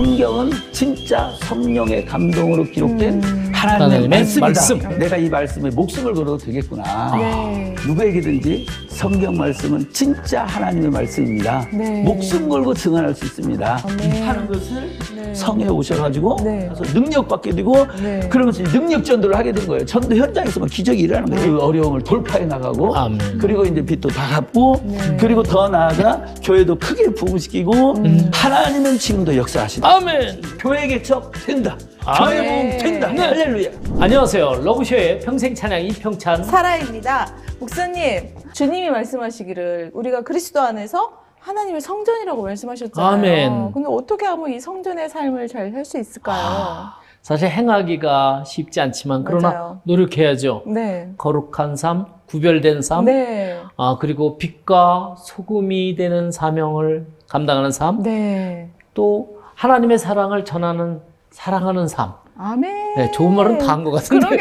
성경은 진짜 성령의 감동으로 기록된 하나님의 말씀이다. 내가 이 말씀에 목숨을 걸어도 되겠구나. 네. 누구에게든지 성경 말씀은 진짜 하나님의 말씀입니다. 네. 목숨 걸고 증언할 수 있습니다. 네. 하는 것을 네. 성에 오셔가지고 네. 가서 능력받게 되고 네. 그러면서 능력 전도를 하게 된 거예요. 전도 현장에서 막 기적이 일어나는 거예요. 그 어려움을 돌파해 나가고 아멘. 그리고 이제 빚도 다 갚고 네. 그리고 더 나아가 교회도 크게 부흥시키고 하나님은 지금도 역사하신다. 아멘. 교회 개척 된다. 아멘. 교회 부흥 된다. 네. 할렐루야. 안녕하세요. 러브쇼의 평생 찬양 이평찬. 사라입니다. 목사님, 주님이 말씀하시기를 우리가 그리스도 안에서 하나님의 성전이라고 말씀하셨잖아요. 아멘. 근데 어떻게 하면 이 성전의 삶을 잘 할 수 있을까요? 사실 행하기가 쉽지 않지만 그러나 맞아요. 노력해야죠. 네. 거룩한 삶, 구별된 삶, 네. 그리고 빛과 소금이 되는 사명을 감당하는 삶, 네. 또 하나님의 사랑을 전하는 사랑하는 삶. 아멘. 네, 좋은 말은 다 한 것 같은데.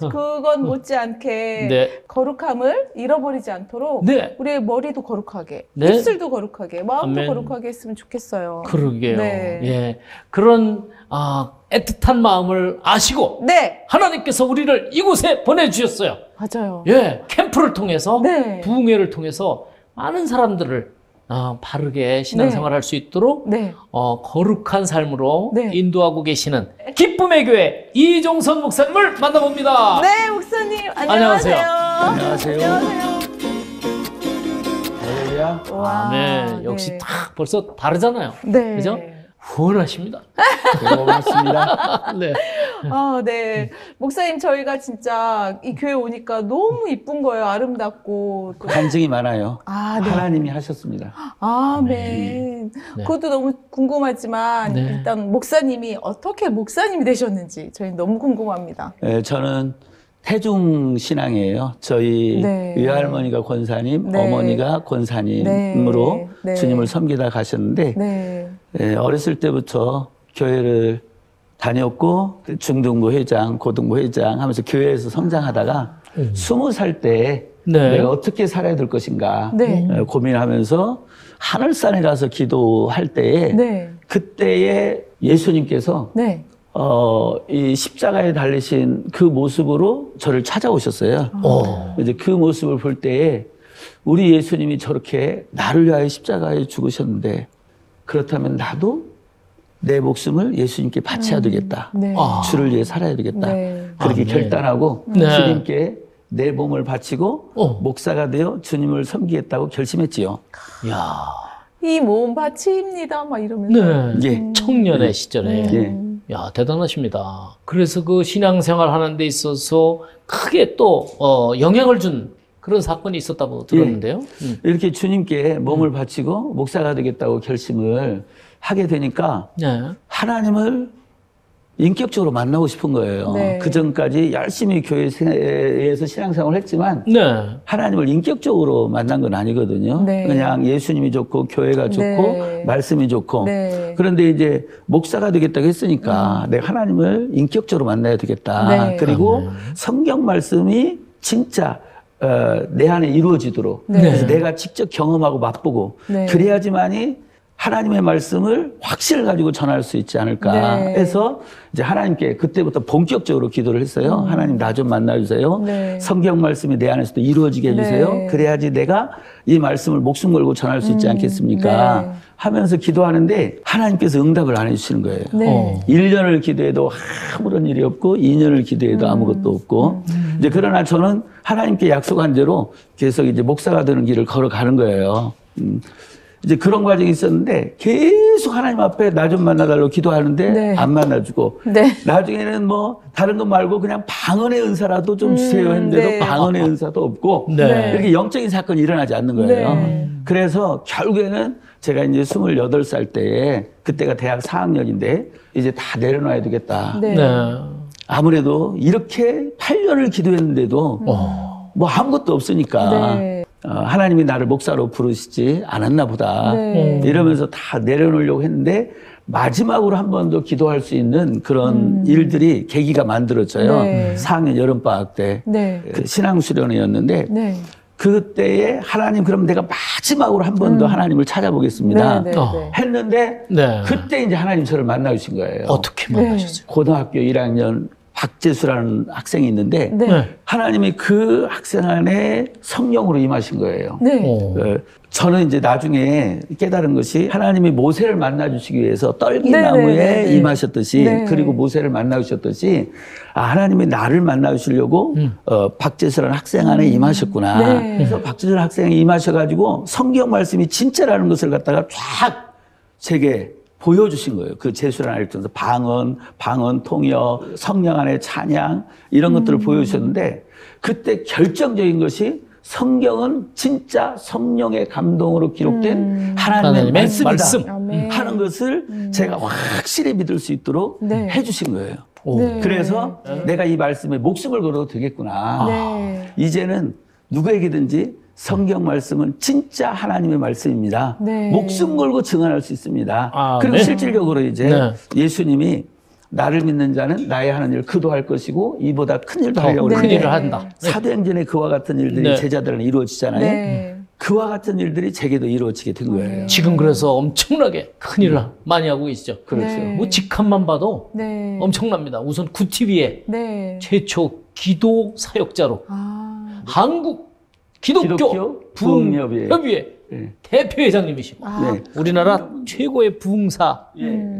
그건 못지않게 네. 거룩함을 잃어버리지 않도록 네. 우리의 머리도 거룩하게, 네. 입술도 거룩하게, 마음도 아멘. 거룩하게 했으면 좋겠어요. 그러게요. 네. 예. 그런 애틋한 마음을 아시고 네, 하나님께서 우리를 이곳에 보내주셨어요. 맞아요. 예, 캠프를 통해서 네. 부흥회를 통해서 많은 사람들을 바르게 신앙생활할 수 있도록 네. 거룩한 삶으로 네. 인도하고 계시는 기쁨의 교회 이종선 목사님을 만나봅니다. 네, 목사님 안녕하세요. 안녕하세요. 안녕하세요. 할렐루야. 와, 네, 역시 네. 딱 벌써 다르잖아요. 네. 그죠? 후원하십니다. 고맙습니다. 네. 네. 목사님, 저희가 진짜 이 교회 오니까 너무 이쁜 거예요. 아름답고. 또. 간증이 많아요. 네. 하나님이 하셨습니다. 아멘. 네. 그것도 너무 궁금하지만 네. 일단 목사님이 어떻게 목사님이 되셨는지 저희 너무 궁금합니다. 저는 태중 신앙이에요. 저희 네. 외할머니가 권사님, 네. 어머니가 권사님으로 네. 네. 주님을 섬기다 가셨는데 네. 어렸을 때부터 교회를 다녔고 중등부 회장, 고등부 회장 하면서 교회에서 성장하다가 20살 때 네. 내가 어떻게 살아야 될 것인가 네. 고민하면서 하늘산에 가서 기도할 때에 네. 그때에 예수님께서 네. 이 십자가에 달리신 그 모습으로 저를 찾아오셨어요. 이제 그 모습을 볼 때에 우리 예수님이 저렇게 나를 위하여 십자가에 죽으셨는데 그렇다면 나도 내 목숨을 예수님께 바쳐야 되겠다. 네. 주를 위해 살아야 되겠다. 네. 그렇게 아멘. 결단하고 네. 주님께 내 몸을 바치고 목사가 되어 주님을 섬기겠다고 결심했지요. 야. 이 몸 바칩니다. 막 이러면서. 네. 예. 청년의 시절에. 예. 야, 대단하십니다. 그래서 그 신앙생활 하는 데 있어서 크게 또 영향을 준 그런 사건이 있었다고 들었는데요. 이렇게 주님께 몸을 바치고 목사가 되겠다고 결심을 하게 되니까 네. 하나님을 인격적으로 만나고 싶은 거예요. 네. 그 전까지 열심히 교회에서 신앙생활을 했지만 네. 하나님을 인격적으로 만난 건 아니거든요. 네. 그냥 예수님이 좋고 교회가 좋고 네. 말씀이 좋고 네. 그런데 이제 목사가 되겠다고 했으니까 내가 하나님을 인격적으로 만나야 되겠다. 네. 그리고 성경 말씀이 진짜 내 안에 이루어지도록 네. 그래서 내가 직접 경험하고 맛보고 네. 그래야지만이 하나님의 말씀을 확신을 가지고 전할 수 있지 않을까 네. 해서 이제 하나님께 그때부터 본격적으로 기도를 했어요. 하나님 나 좀 만나주세요. 네. 성경 말씀이 내 안에서도 이루어지게 해주세요. 네. 그래야지 내가 이 말씀을 목숨 걸고 전할 수 있지 않겠습니까? 네. 하면서 기도하는데 하나님께서 응답을 안 해주시는 거예요. 네. 1년을 기도해도 아무런 일이 없고 2년을 기도해도 아무것도 없고 이제 그러나 저는 하나님께 약속한 대로 계속 이제 목사가 되는 길을 걸어가는 거예요. 이제 그런 과정이 있었는데 계속 하나님 앞에 나 좀 만나달라고 기도하는데 네. 안 만나주고 네. 나중에는 뭐 다른 거 말고 그냥 방언의 은사라도 좀 주세요 했는데도 네. 방언의 은사도 없고 네. 이렇게 영적인 사건이 일어나지 않는 거예요. 네. 그래서 결국에는 제가 이제 28살 때에 그때가 대학 4학년인데 이제 다 내려놔야 되겠다. 네. 네. 아무래도 이렇게 8년을 기도했는데도 뭐 아무것도 없으니까 네. 하나님이 나를 목사로 부르시지 않았나 보다. 네. 이러면서 다 내려놓으려고 했는데 마지막으로 한 번 더 기도할 수 있는 그런 일들이 계기가 만들어져요. 네. 4학년 여름방학 때 네. 그 신앙수련회였는데 네. 그때에 하나님 그럼 내가 마지막으로 한 번 더 하나님을 찾아보겠습니다. 네, 네, 네. 했는데 네. 그때 이제 하나님 저를 만나주신 거예요. 어떻게 만나셨어요? 고등학교 1학년 박재수라는 학생이 있는데 네. 네. 하나님이 그 학생 안에 성령으로 임하신 거예요. 네. 오. 저는 이제 나중에 깨달은 것이 하나님이 모세를 만나주시기 위해서 네, 떨기나무에 네, 네, 네. 임하셨듯이 네. 그리고 모세를 만나주셨듯이 하나님이 나를 만나주시려고 박재수라는 학생 안에 임하셨구나. 네. 그래서 박재수 학생이 임하셔가지고 성경 말씀이 진짜라는 것을 갖다가 쫙 제게 보여주신 거예요. 그 제수라는 아이를 통해서 방언, 통역, 성령 안의 찬양 이런 것들을 보여주셨는데 그때 결정적인 것이 성경은 진짜 성령의 감동으로 기록된 하나님의 말씀이다 말씀. 아멘. 하는 것을 제가 확실히 믿을 수 있도록 네. 해주신 거예요. 오. 네. 그래서 내가 이 말씀에 목숨을 걸어도 되겠구나. 네. 이제는 누구에게든지 성경 말씀은 진짜 하나님의 말씀입니다. 네. 목숨 걸고 증언할 수 있습니다. 아, 그리고 네. 실질적으로 이제 네. 예수님이 나를 믿는 자는 나의 하는 일 그도 할 것이고 이보다 큰 일도 하려고 큰 그러는데 일을 한다. 사도행전에 그와 같은 일들이 네. 제자들은 이루어지잖아요. 네. 그와 같은 일들이 제게도 이루어지게 된 거예요. 지금 그래서 엄청나게 큰 일을 많이 하고 계시죠. 그렇죠. 네. 뭐 직함만 봐도 네. 엄청납니다. 우선 구TV의 네. 최초 기도 사역자로 아. 한국 기독교 부흥협의회 부흥협의회 네. 대표회장님이시고 아. 네. 우리나라 최고의 부흥사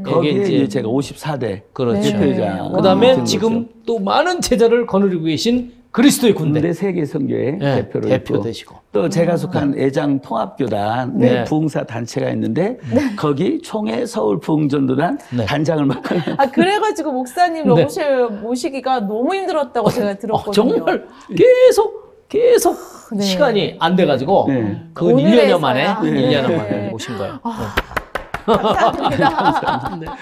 거기에 이게 이제 이제 제가 54대 그렇죠. 네. 대표회장 그다음에 된 지금 거죠. 또 많은 제자를 거느리고 계신 그리스도의 군대 군대 세계 선교회 네, 대표로 대표 있고 되시고 또 제가 속한 애장 통합교단 네. 부흥사 단체가 있는데 거기 총회 서울 부흥전도단 네. 단장을 맡고 있는 아, 그래가지고 목사님 네. 모시기가 너무 힘들었다고 제가 들었거든요. 정말 계속 네. 시간이 안 돼가지고 네. 그 오늘에서야. 1년여 만에 네. 1년여 만에 오신 거예요. 감사합니다.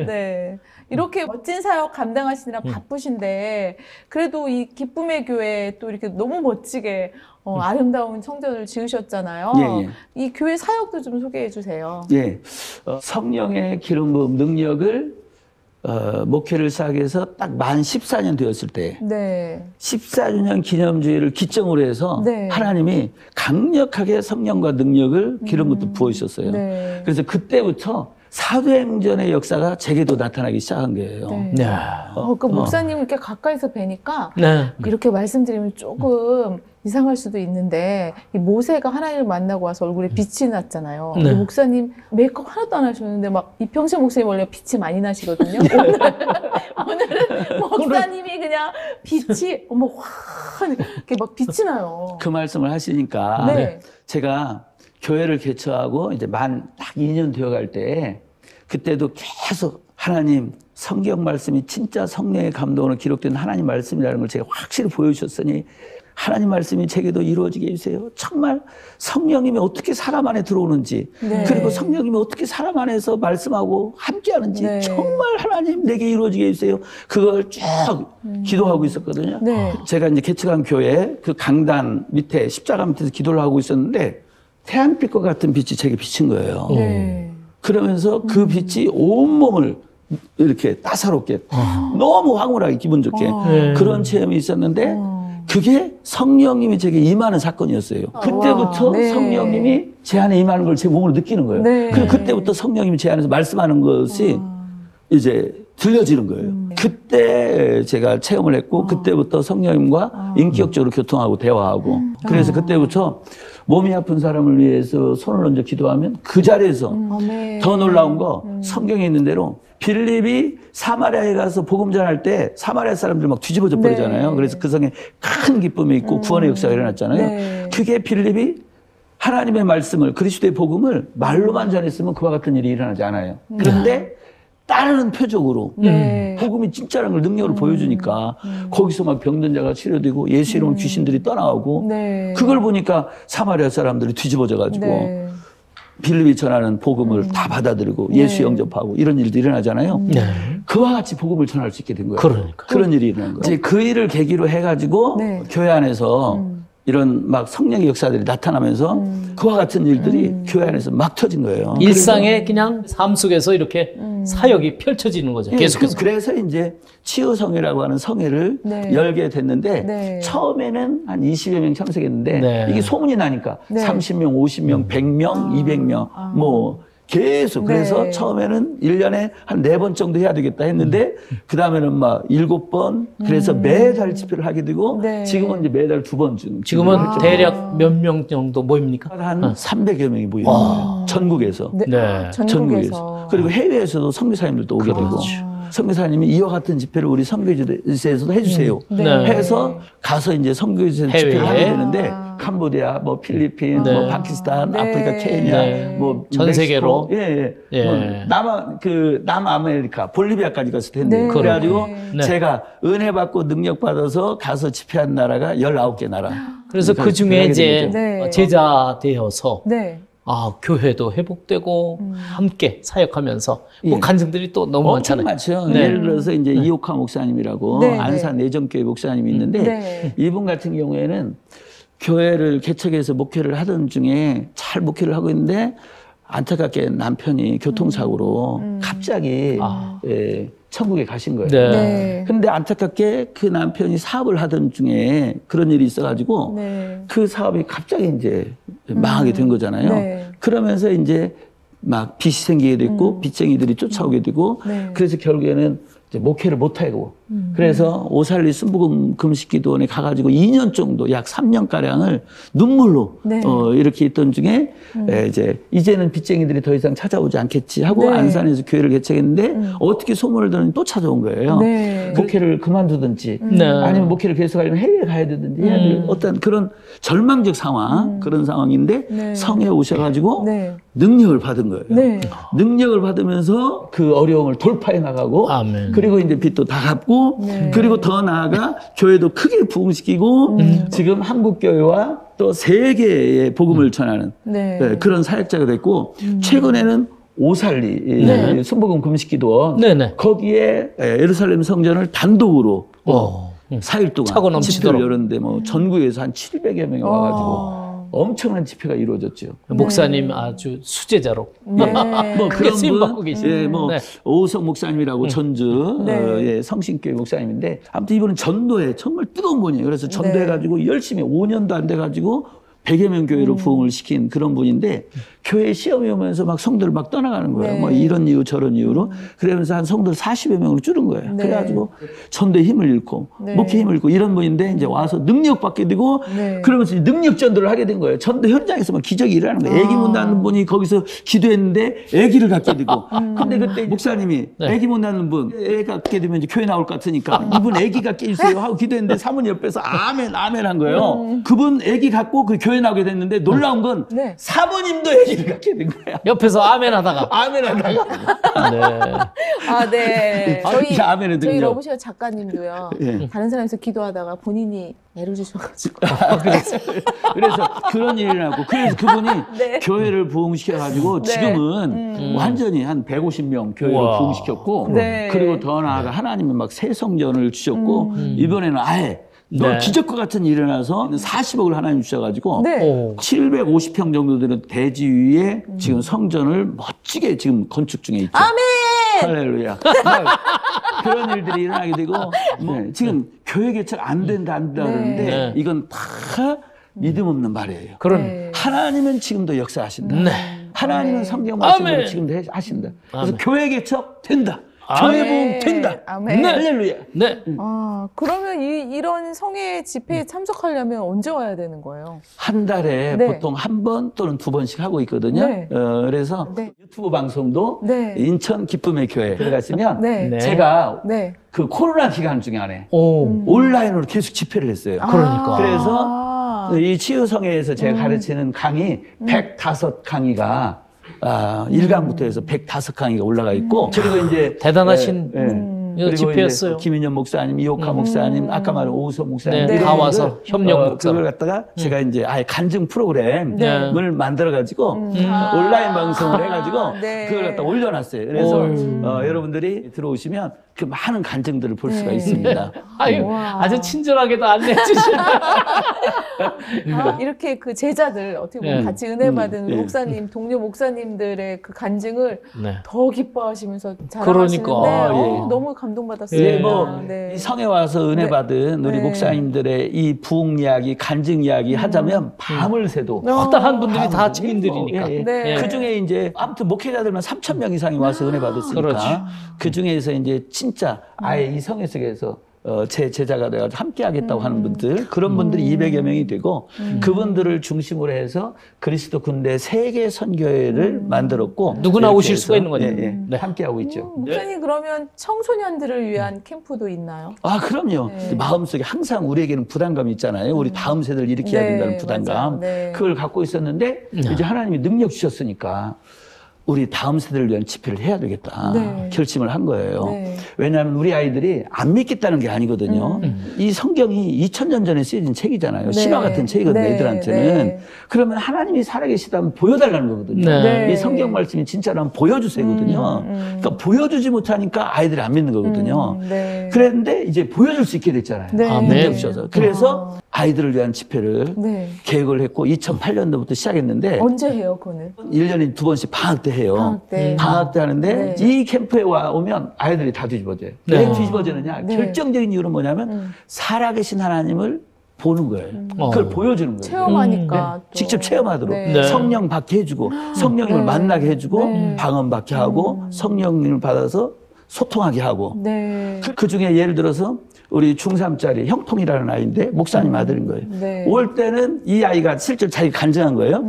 네. 이렇게 멋진 사역 감당하시느라 바쁘신데, 그래도 이 기쁨의 교회 또 이렇게 너무 멋지게 아름다운 성전을 지으셨잖아요. 예, 예. 이 교회 사역도 좀 소개해 주세요. 예, 성령의 기름 부음 능력을 목회를 시작해서 딱 만 14년 되었을 때 네. 14주년 기념주의를 기점으로 해서 네. 하나님이 강력하게 성령과 능력을 기름부터 부어주셨어요. 네. 그래서 그때부터 사도행전의 역사가 제게도 나타나기 시작한 거예요. 네. 네. 그 목사님 이렇게 가까이서 뵈니까 네. 이렇게 말씀드리면 조금 이상할 수도 있는데 이 모세가 하나님을 만나고 와서 얼굴에 빛이 났잖아요. 네. 근데 목사님 메이크업 하나도 안 하셨는데 막 이평생 목사님 원래 빛이 많이 나시거든요. 오늘은 목사님이 그냥 빛이 확 이렇게 막 빛이 나요. 그 말씀을 하시니까 네. 제가 교회를 개척하고 이제 만 딱 2년 되어갈 때 그때도 계속 하나님 성경 말씀이 진짜 성령의 감동으로 기록된 하나님 말씀이라는 걸 제가 확실히 보여주셨으니 하나님 말씀이 제게도 이루어지게 해주세요. 정말 성령님이 어떻게 사람 안에 들어오는지 네. 그리고 성령님이 어떻게 사람 안에서 말씀하고 함께하는지 네. 정말 하나님 내게 이루어지게 해주세요. 그걸 쭉 기도하고 있었거든요. 네. 제가 이제 개척한 교회 그 강단 밑에 십자가 밑에서 기도를 하고 있었는데 태양빛과 같은 빛이 제게 비친 거예요. 네. 그러면서 그 빛이 온몸을 이렇게 따사롭게 너무 황홀하게 기분 좋게 네. 그런 체험이 있었는데 그게 성령님이 제게 임하는 사건이었어요. 그때부터 네. 성령님이 제 안에 임하는 걸 제 몸으로 느끼는 거예요. 네. 그리고 그때부터 성령님이 제 안에서 말씀하는 것이 이제 들려지는 거예요. 그때 제가 체험을 했고 그때부터 성령님과 인격적으로 교통하고 대화하고 그래서 그때부터 몸이 아픈 사람을 위해서 손을 얹어 기도하면 그 자리에서 아멘. 더 놀라운 거 성경에 있는 대로 빌립이 사마리아에 가서 복음 전할 때 사마리아 사람들 막 뒤집어져 버리잖아요. 네. 그래서 그 성에 큰 기쁨이 있고 구원의 역사가 일어났잖아요. 네. 그게 빌립이 하나님의 말씀을 그리스도의 복음을 말로만 전했으면 그와 같은 일이 일어나지 않아요. 그런데 따르는 표적으로 네. 복음이 진짜라는 걸 능력을 보여주니까 거기서 막 병든 자가 치료되고 예수 이름 귀신들이 떠나오고 네. 그걸 보니까 사마리아 사람들이 뒤집어져 가지고 네. 빌립이 전하는 복음을 다 받아들이고 예수 네. 영접하고 이런 일도 일어나잖아요. 네. 그와 같이 복음을 전할 수 있게 된 거예요. 그러니까. 그런 일이 일어난 거예요. 이제 그 일을 계기로 해가지고 네. 교회 안에서 이런 막 성령의 역사들이 나타나면서 그와 같은 일들이 교회 안에서 막 터진 거예요. 일상의 그냥 삶 속에서 이렇게 사역이 펼쳐지는 거죠. 예, 계속해서. 그래서 이제 치유성회라고 하는 성회를 네. 열게 됐는데 네. 처음에는 한 20여 명 참석했는데 네. 이게 소문이 나니까 네. 30명, 50명, 100명, 200명 뭐 계속 그래서 네. 처음에는 1년에 한 4번 정도 해야 되겠다 했는데 그다음에는 막 7번 그래서 매달 집회를 하게 되고 네. 지금은 이제 매달 2번 지금은 대략 몇 명 정도 모입니까? 한 300여 명이 모이는 거예요. 전국에서. 네. 네. 전국에서. 그리고 해외에서도 선교사님들도 오게 되고 선교사님이 이와 같은 집회를 우리 선교지에서도 해주세요. 네. 해서 가서 이제 선교지에서 해외에. 집회를 하게 되는데 캄보디아, 뭐 필리핀, 네. 뭐 파키스탄, 네. 아프리카, 케냐, 네. 뭐 전 멕시코, 세계로. 예. 예. 뭐 남아메리카, 볼리비아까지 갔을 텐데 네. 그래가지고 네. 제가 은혜 받고 능력 받아서 가서 집회한 나라가 19개 나라. 그래서 그 중에 하게 이제 되죠. 네. 제자 되어서 네. 교회도 회복되고 함께 사역하면서 뭐 예. 간증들이 또 너무 엄청 많잖아요. 많죠. 네. 예를 들어서 이제 이옥화 목사님이라고 네, 안산 내정교회 목사님이 있는데 네. 이분 같은 경우에는 교회를 개척해서 목회를 하던 중에 잘 목회를 하고 있는데 안타깝게 남편이 교통사고로 갑자기 천국에 가신 거예요. 네. 네. 근데 안타깝게 그 남편이 사업을 하던 중에 그런 일이 있어가지고 네. 그 사업이 갑자기 이제 망하게 된 거잖아요. 네. 그러면서 이제 막 빚이 생기게 됐고 빚쟁이들이 쫓아오게 되고 네. 그래서 결국에는 이제 목회를 못하고 그래서 오살리 순복음 금식기도원에 가가지고 2년 정도 약 3년 가량을 눈물로 네. 이렇게 있던 중에 이제는 빚쟁이들이 더 이상 찾아오지 않겠지 하고 네. 안산에서 교회를 개척했는데 어떻게 소문을 들었는지 또 찾아온 거예요. 네. 목회를 그만두든지 네. 아니면 목회를 계속하려면 해외에 가야 되든지 해야 될 어떤 그런 절망적 상황 그런 상황인데 네. 성에 오셔가지고 네. 능력을 받은 거예요. 네. 능력을 받으면서 그 어려움을 돌파해 나가고 아멘. 그리고 이제 빚도 다 갚고 네. 그리고 더 나아가 교회도 크게 부흥시키고 지금 한국 교회와 또 세계에 복음을 전하는 네. 그런 사역자가 됐고 최근에는 오살리 네. 순복음 금식기도원 네네. 거기에 예루살렘 성전을 단독으로 4일 동안 차고 넘치도록. 집회를 열었는데 뭐 전국에서 한 700여 명이 와가지고 엄청난 집회가 이루어졌죠. 목사님 아주 수제자로 네. 뭐 크게 쓰임 받고 계시죠. 예, 뭐 네. 오우석 목사님이라고 전주 네. 성신교회 목사님인데 아무튼 이분은 전도에 정말 뜨거운 분이에요. 그래서 전도해가지고 열심히 5년도 안 돼가지고 100여 명 교회로 부흥을 시킨 그런 분인데 교회 시험이 오면서 막 성도를 막 떠나가는 거예요. 네. 뭐 이런 이유 저런 이유로 그러면서 한 성도를 40여 명으로 줄은 거예요. 네. 그래가지고 전도에 힘을 잃고 네. 목회 힘을 잃고 이런 분인데 이제 와서 능력 받게 되고 네. 그러면서 능력 전도를 하게 된 거예요. 전도 현장에서 막 기적이 일어나는 거예요. 애기 못 낳는 분이 거기서 기도했는데 애기를 갖게 되고 근데 그때 목사님이 네. 애기 못 낳는 분 애 갖게 되면 이제 교회 나올 것 같으니까 이분 애기 갖게 해주세요 하고 기도했는데 사모님 옆에서 아멘 아멘 한 거예요. 그분 애기 갖고 그 교회 나오게 됐는데 놀라운 건 네. 사모님도 애기를 갖게 된 거야. 옆에서 아멘 하다가 아멘 하다가 네. 아, 네. 이 아멘 저희 해드리죠. 러브시어 작가님도요. 예. 다른 사람에서 기도하다가 본인이 애를 주셔가지고. 그래서 그런 일이 나고 그래서 그분이 네. 교회를 부흥시켜가지고 네. 지금은 완전히 한 150명 교회를 우와. 부흥시켰고 네. 그리고 더 나아가 하나님은 막 새 성전을 주셨고 이번에는 아예 네. 기적과 같은 일이 일어나서 40억을 하나님 주셔가지고 네. 오. 750평 정도 되는 대지 위에 지금 성전을 멋지게 지금 건축 중에 있죠. 아멘! 할렐루야. 그런 일들이 일어나게 되고 지금 교회 개척 안 된다 네. 그러는데 네. 이건 다 믿음 없는 말이에요. 그런 네. 하나님은 지금도 역사하신다. 네. 하나님은 네. 성경 말씀대로 아멘. 지금도 하신다. 그래서 아멘. 교회 개척 된다. 아멘. 교회 부흥 된다. 아멘. 할렐루야. 네. 아, 그러면 이런 성회 집회에 참석하려면 언제 와야 되는 거예요? 한 달에 네. 보통 한 번 또는 2번씩 하고 있거든요. 네. 그래서 네. 유튜브 방송도 네. 인천 기쁨의 교회 들어가시면 네. 네. 제가 네. 그 코로나 기간 중에 안에 오. 온라인으로 계속 집회를 했어요. 그러니까. 아. 이 치유성회에서 제가 가르치는 강의 105강의가 1강부터 해서 105강의가 올라가 있고 그리고 이제 대단하신 이거 그리고 집회했어요. 이제 김인현 목사님, 이호카 목사님, 아까 말한 오우서 목사님 네, 다 와서 협력 목사. 그걸 갖다가 제가 이제 아예 간증 프로그램을 네. 만들어 가지고 온라인 방송을 해가지고 네. 그걸 갖다 올려놨어요. 그래서 여러분들이 들어오시면 그 많은 간증들을 볼 수가 있습니다. 아유, 우와. 아주 친절하게도 안내해 주시네. 이렇게 그 제자들 어떻게 보면 네. 같이 은혜 받은 네. 목사님, 동료 목사님들의 그 간증을 네. 더 기뻐하시면서 자랑하시는데 그러니까. 예. 너무 감동받았습니다. 예, 이 성에 와서 은혜 네. 받은 우리 네. 목사님들의 이 부흥 이야기, 간증 이야기 하자면 밤을 새도 허다한 분들이 다 밤을 증인들이니까. 새고, 네. 예. 그 중에 이제 아무튼 목회자들만 3,000명 이상이 와서 은혜 받았으니까 그렇죠. 그 중에서 이제 진짜 아예 이 성의 속에서 제 제자가 돼가지고 함께 하겠다고 하는 분들, 그런 분들이 200여 명이 되고, 그분들을 중심으로 해서 그리스도 군대 세계 선교회를 만들었고, 누구나 이렇게 오실 해서, 수가 있는 거죠. 네. 함께 하고 있죠. 목사님 그러면 청소년들을 위한 캠프도 있나요? 아, 그럼요. 네. 마음속에 항상 우리에게는 부담감이 있잖아요. 우리 다음 세대를 일으켜야 네, 된다는 부담감. 맞아요. 네. 그걸 갖고 있었는데, 이제 하나님이 능력 주셨으니까, 우리 다음 세대를 위한 집회를 해야 되겠다. 네. 결심을 한 거예요. 네. 왜냐하면 우리 아이들이 안 믿겠다는 게 아니거든요. 이 성경이 2000년 전에 쓰여진 책이잖아요. 네. 신화 같은 책이거든요, 네. 애들한테는. 네. 그러면 하나님이 살아계시다면 보여달라는 거거든요. 네. 이 성경 말씀이 진짜라면 보여주세요거든요. 그러니까 보여주지 못하니까 아이들이 안 믿는 거거든요. 네. 그랬는데 이제 보여줄 수 있게 됐잖아요. 네. 아멘. 능력 주셔서. 그래서 아이들을 위한 집회를 네. 계획을 했고 2008년도부터 시작했는데 언제 해요, 그거는? 1년에 2번씩 방학 때 해요. 방학 때. 방학 때 하는데 네. 이 캠프에 오면 아이들이 다 뒤집어져요. 네. 왜 뒤집어지느냐? 네. 결정적인 이유는 뭐냐면 살아계신 하나님을 보는 거예요. 그걸 보여주는 거예요. 체험하니까. 또. 직접 체험하도록 네. 네. 성령 받게 해주고 성령님을 네. 만나게 해주고 네. 방언 받게 하고 성령님을 받아서 소통하게 하고 네. 그 중에 예를 들어서 우리 중3짜리 형통이라는 아이인데 목사님 아들인 거예요. 네. 올 때는 이 아이가 실제로 자기 간증한 거예요.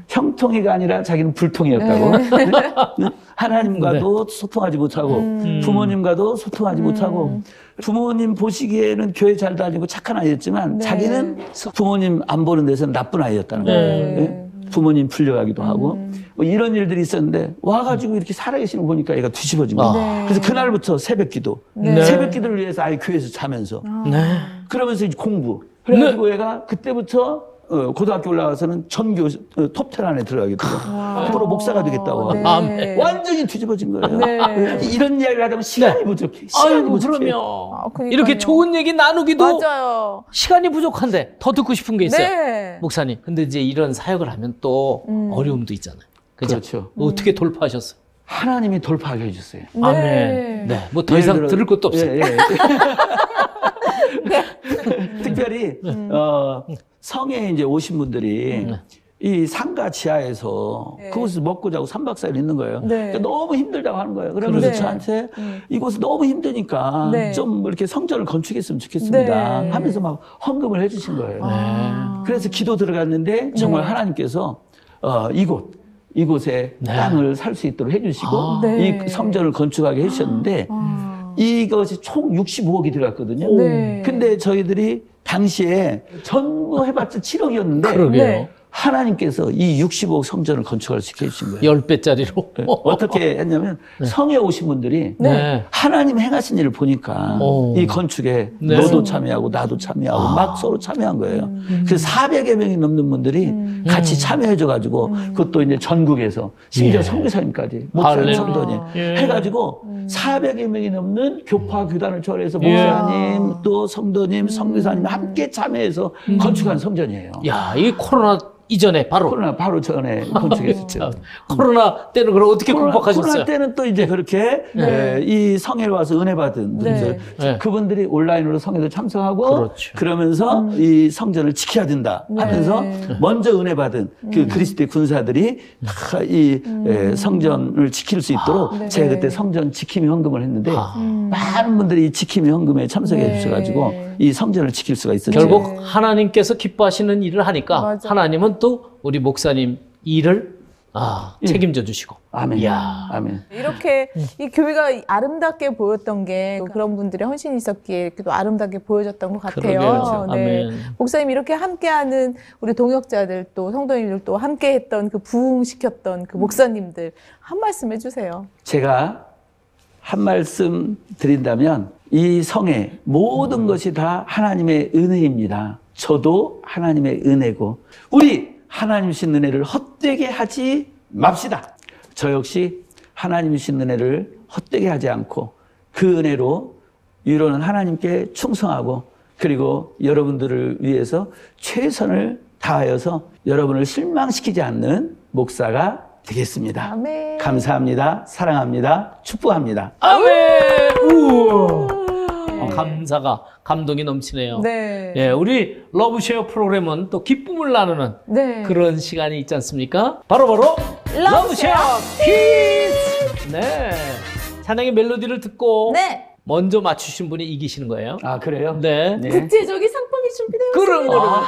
형통이가 아니라 자기는 불통이었다고. 네. 하나님과도 소통하지 못하고 부모님과도 소통하지 못하고 부모님 보시기에는 교회 잘 다니고 착한 아이였지만 네. 자기는 부모님 안 보는 데서는 나쁜 아이였다는 거예요. 네. 네. 부모님 풀려가기도 하고 뭐 이런 일들이 있었는데 와가지고 이렇게 살아계시는 거 보니까 얘가 뒤집어진 거예요. 네. 그래서 그날부터 새벽 기도, 네. 새벽 기도를 위해서 아예 교회에서 자면서 네. 그러면서 이제 공부. 그래가지고 얘가 그때부터 고등학교 올라가서는 전교 톱10 안에 들어가게 되고 앞으로 목사가 되겠다고 하고 아멘. 완전히 뒤집어진 거예요. 네. 이런 이야기를 하자면 시간이 부족해. 시간이 아이고, 부족해. 그러면. 그러니까요. 이렇게 좋은 얘기 나누기도 맞아요. 시간이 부족한데 더 듣고 싶은 게 있어요. 네. 목사님. 근데 이제 이런 사역을 하면 또 어려움도 있잖아요. 그죠? 그렇죠. 어떻게 돌파하셨어요? 하나님이 돌파하게 해주세요. 아멘. 네. 뭐 더 이상 예를 들어- 들을 것도 없어요. 예, 예. 특별히 성에 이제 오신 분들이 이 상가 지하에서 네. 그곳에서 먹고 자고 3박 4일 있는 거예요. 네. 그러니까 너무 힘들다고 하는 거예요. 그러면서 네. 저한테 이곳이 너무 힘드니까 네. 좀 이렇게 성전을 건축했으면 좋겠습니다. 네. 하면서 막 헌금을 해주신 거예요. 아. 그래서 기도 들어갔는데 정말 네. 하나님께서 이곳에 네. 땅을 살 수 있도록 해주시고 아. 네. 이 성전을 건축하게 해주셨는데 이것이 총 65억이 들어갔거든요. 네. 근데 저희들이 당시에 전부 해봤자 7억이었는데 그러게요. 네. 하나님께서 이 65억 성전을 건축할 수 있게 해주신 거예요. 10배짜리로. 어떻게 했냐면 성에 오신 분들이 네. 하나님 행하신 일을 보니까 오. 이 건축에 네. 너도 참여하고 나도 참여하고 막 서로 참여한 거예요. 그래서 400여 명이 넘는 분들이 같이 참여해줘가지고 그것도 이제 전국에서 심지어 예. 선교사님까지 목사님, 할렐루야. 성도님 예. 해가지고 400여 명이 넘는 교파 교단을 초월해서 예. 목사님 또 성도님, 성교사님 함께 참여해서 건축한 성전이에요. 야, 이 코로나 이전에 바로. 코로나 바로 전에 건축했었죠. 참, 코로나 때는 그럼 어떻게 극복하셨어요? 코로나 때는 또 이제 그렇게 이 성에 와서 은혜 받은 분들 네. 그분들이 온라인으로 성에도 참석하고 그렇죠. 그러면서 이 성전을 지켜야 된다 하면서 먼저 은혜 받은 그 그리스도의 군사들이 다 이 성전을 지킬 수 있도록 네. 제가 그때 성전 지킴이 헌금을 했는데 아. 많은 분들이 이 지킴이 헌금에 참석해 네. 주셔가지고 이 성전을 지킬 수가 있었죠. 결국 하나님께서 기뻐하시는 일을 하니까 맞아. 하나님은 또 우리 목사님 일을 책임져 주시고. 아멘. 이야. 아멘. 이렇게 이 교회가 아름답게 보였던 게 그런 분들의 헌신이 있었기에 이렇게 또 아름답게 보여졌던 것 같아요. 그러게요. 네. 아멘. 목사님 이렇게 함께하는 우리 동역자들 또 성도님들 또 함께했던 그 부흥시켰던 그 목사님들 한 말씀 해주세요. 제가 한 말씀 드린다면 이 성에 모든 것이 다 하나님의 은혜입니다. 저도 하나님의 은혜고 우리 하나님 주신 은혜를 헛되게 하지 맙시다. 저 역시 하나님 주신 은혜를 헛되게 하지 않고 그 은혜로 위로는 하나님께 충성하고 그리고 여러분들을 위해서 최선을 다하여서 여러분을 실망시키지 않는 목사가 되겠습니다. 아멘. 감사합니다. 사랑합니다. 축복합니다. 아멘. 우와. 감사가 감동이 넘치네요. 네. 예, 우리 러브쉐어 프로그램은 또 기쁨을 나누는 네. 그런 시간이 있지 않습니까? 바로 러브쉐어 퀴즈. 네. 찬양의 멜로디를 듣고 네. 먼저 맞추신 분이 이기시는 거예요. 아, 그래요? 네. 네. 국제적인 상품이 준비되어 그런 있습니다.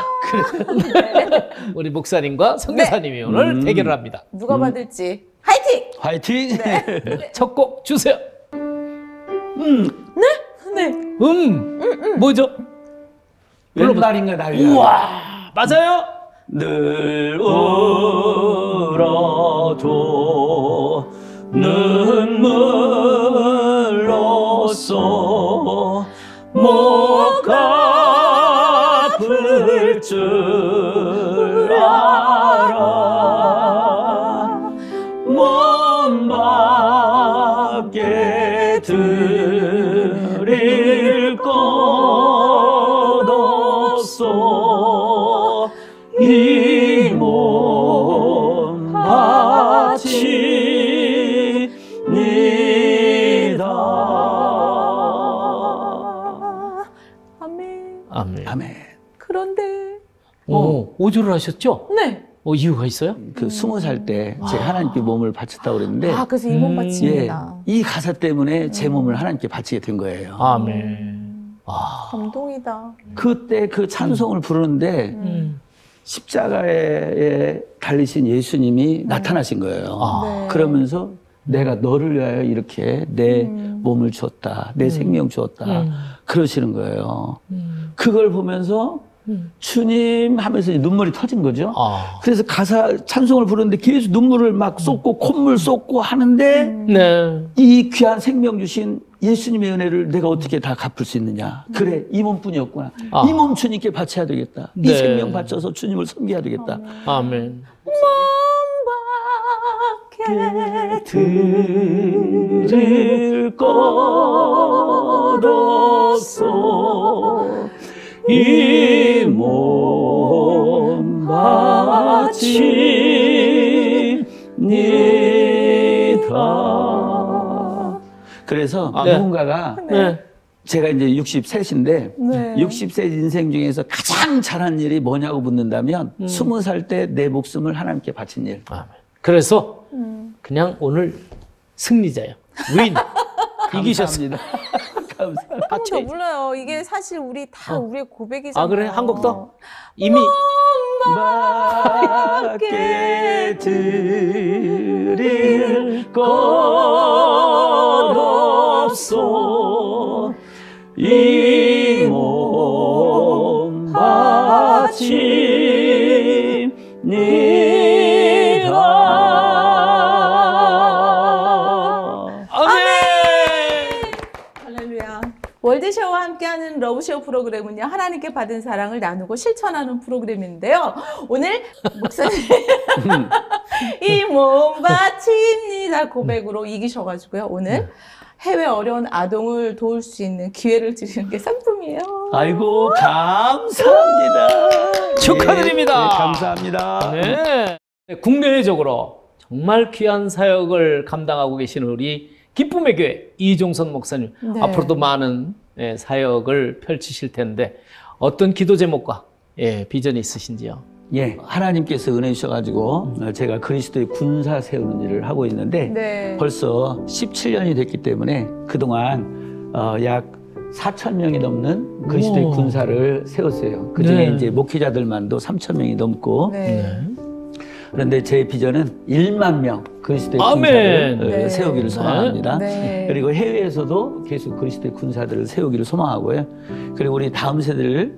거를 네. 우리 목사님과 선교사님이 오늘 대결을 합니다. 누가 받을지 화이팅! 화이팅! 첫 곡 주세요. 네. 뭐죠? 왼발인가 날려. 우와, 맞아요? 늘 울어도 눈물로써 못 갚을 줄 알아 몸 밖에 드릴 것 없어 이 몸 바칩니다. 아멘. 아멘. 아멘. 그런데 오주를 하셨죠? 네. 이유가 있어요? 그 20살 때 제가 하나님께 몸을 바쳤다고 그랬는데 아, 그래서 이 몸 예, 바칩니다. 이 가사 때문에 제 몸을 하나님께 바치게 된 거예요. 아멘. 감동이다. 그때 그 찬송을 부르는데 십자가에 달리신 예수님이 나타나신 거예요. 네. 그러면서 내가 너를 위하여 이렇게 내 몸을 주었다. 내 생명 주었다. 그러시는 거예요. 그걸 보면서 주님 하면서 눈물이 터진 거죠. 그래서 가사 찬송을 부르는데 계속 눈물을 막 쏟고 콧물 쏟고 하는데 네. 이 귀한 생명 주신 예수님의 은혜를 내가 어떻게 다 갚을 수 있느냐. 그래, 이 몸뿐이었구나. 이 몸 주님께 바쳐야 되겠다. 이 네. 생명 바쳐서 주님을 섬겨야 되겠다. 아멘. 밖에 드릴 것 없어 이 몸 바칩니다. 그래서 누군가가 네. 제가 이제 63인데 네. 60세 인생 중에서 가장 잘한 일이 뭐냐고 묻는다면 20살 때 내 목숨을 하나님께 바친 일. 아멘. 그래서 그냥 오늘 승리자예요. 윈. 이기셨습니다. 감사합니다. 저 몰라요. 이게 사실 우리 다 우리의 고백이잖아요. 아, 그래? 한 곡 더? 이미. 밖에 드릴 것 없어 이 몸 바칩니다. 할렐루야. 월드쉐어와 함께하는 러브쉐어 프로그램은요, 하나님께 받은 사랑을 나누고 실천하는 프로그램인데요. 오늘 목사님 이 몸 바칩니다 고백으로 이기셔가지고요. 오늘 해외 어려운 아동을 도울 수 있는 기회를 드리는 게 상품이에요. 아이고 감사합니다. 축하드립니다. 네, 감사합니다. 네. 국내외적으로 정말 귀한 사역을 감당하고 계시는 우리 기쁨의 교회 이종선 목사님. 네. 앞으로도 많은 사역을 펼치실 텐데 어떤 기도 제목과 비전이 있으신지요? 예, 하나님께서 은혜 주셔가지고 제가 그리스도의 군사 세우는 일을 하고 있는데 네. 벌써 17년이 됐기 때문에 그동안 약 4,000명이 넘는 그리스도의 우와. 군사를 세웠어요. 그 중에 네. 이제 목회자들만도 3,000명이 넘고 네. 그런데 제 비전은 1만 명 그리스도의 아멘. 군사를 네. 세우기를 소망합니다. 네. 그리고 해외에서도 계속 그리스도의 군사들을 세우기를 소망하고요. 그리고 우리 다음 세대를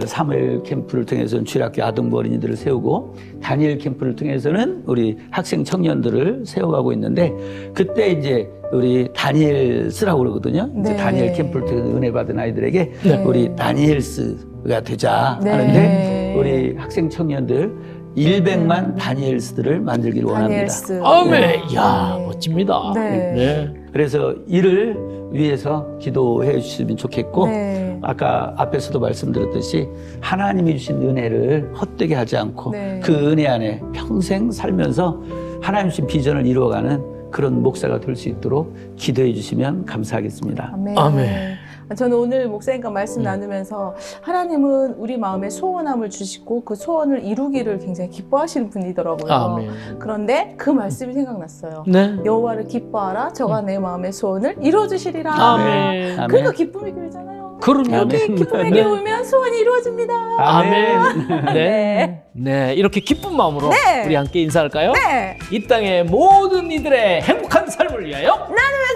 사무엘 캠프를 통해서는 주일학교 아동부 어린이들을 세우고 다니엘 캠프를 통해서는 우리 학생 청년들을 세워가고 있는데 그때 이제 우리 다니엘스라고 그러거든요. 이제 네. 다니엘 캠프를 통해 은혜 받은 아이들에게 네. 우리 다니엘스가 되자 네. 하는데 우리 학생 청년들 100만 다니엘스들을 만들기를 원합니다. 다니엘스. 아멘. 이야, 네. 멋집니다. 네. 그래서 이를 위해서 기도해 주시면 좋겠고 네. 아까 앞에서도 말씀드렸듯이 하나님이 주신 은혜를 헛되게 하지 않고 네. 그 은혜 안에 평생 살면서 하나님 주신 비전을 이루어가는 그런 목사가 될 수 있도록 기도해 주시면 감사하겠습니다. 아멘. 아멘. 저는 오늘 목사님과 말씀 나누면서 하나님은 우리 마음에 소원함을 주시고 그 소원을 이루기를 굉장히 기뻐하시는 분이더라고요. 아멘. 그런데 그 말씀이 생각났어요. 네. 여호와를 기뻐하라. 저가 내 마음의 소원을 이루어주시리라. 아멘. 아멘. 그러니까 기쁨의 교회잖아요. 그럼요. 아멘. 기쁨의 네. 교회 오면 소원이 이루어집니다. 아멘. 네. 네. 네. 이렇게 기쁜 마음으로 네. 우리 함께 인사할까요? 네. 이 땅의 모든 이들의 행복한 삶을 위하여 나누며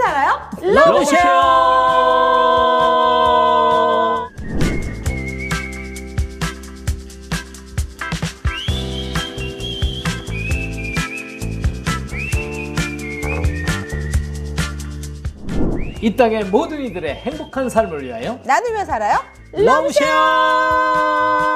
살아요. 러브쉐어! 이 땅의 모든 이들의 행복한 삶을 위하여 나누며 살아요. 러브쉐어!